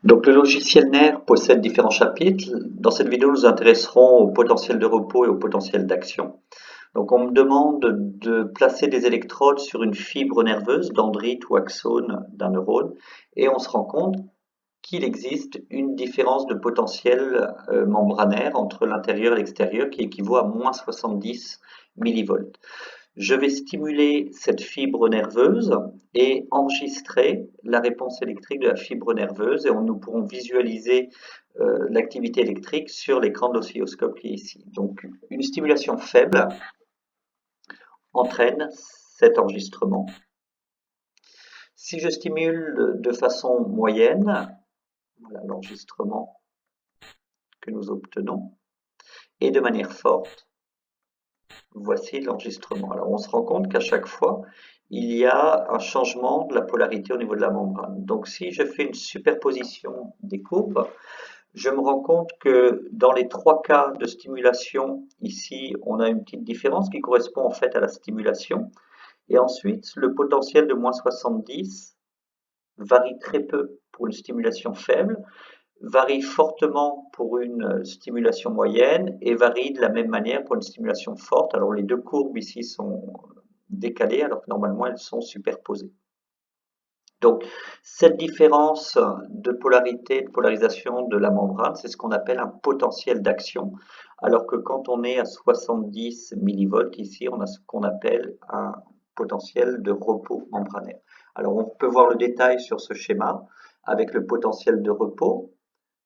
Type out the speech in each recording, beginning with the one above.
Donc le logiciel NER possède différents chapitres. Dans cette vidéo, nous nous intéresserons au potentiel de repos et au potentiel d'action. Donc on me demande de placer des électrodes sur une fibre nerveuse, dendrite ou axone d'un neurone, et on se rend compte qu'il existe une différence de potentiel membranaire entre l'intérieur et l'extérieur qui équivaut à moins 70 millivolts. Je vais stimuler cette fibre nerveuse et enregistrer la réponse électrique de la fibre nerveuse et nous pourrons visualiser l'activité électrique sur l'écran de l'oscilloscope qui est ici. Donc une stimulation faible entraîne cet enregistrement. Si je stimule de façon moyenne, voilà l'enregistrement que nous obtenons, et de manière forte, voici l'enregistrement. Alors on se rend compte qu'à chaque fois, il y a un changement de la polarité au niveau de la membrane. Donc si je fais une superposition des courbes, je me rends compte que dans les trois cas de stimulation, ici on a une petite différence qui correspond en fait à la stimulation. Et ensuite, le potentiel de moins 70 varie très peu pour une stimulation faible, varie fortement pour une stimulation moyenne et varie de la même manière pour une stimulation forte. Alors les deux courbes ici sont décalées alors que normalement elles sont superposées. Donc cette différence de polarité, de polarisation de la membrane, c'est ce qu'on appelle un potentiel d'action, alors que quand on est à 70 millivolts, ici on a ce qu'on appelle un potentiel de repos membranaire. Alors on peut voir le détail sur ce schéma avec le potentiel de repos,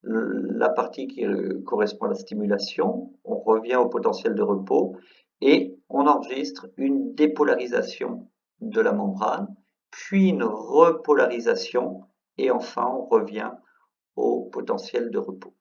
la partie qui correspond à la stimulation, on revient au potentiel de repos et on enregistre une dépolarisation de la membrane, puis une repolarisation et enfin on revient au potentiel de repos.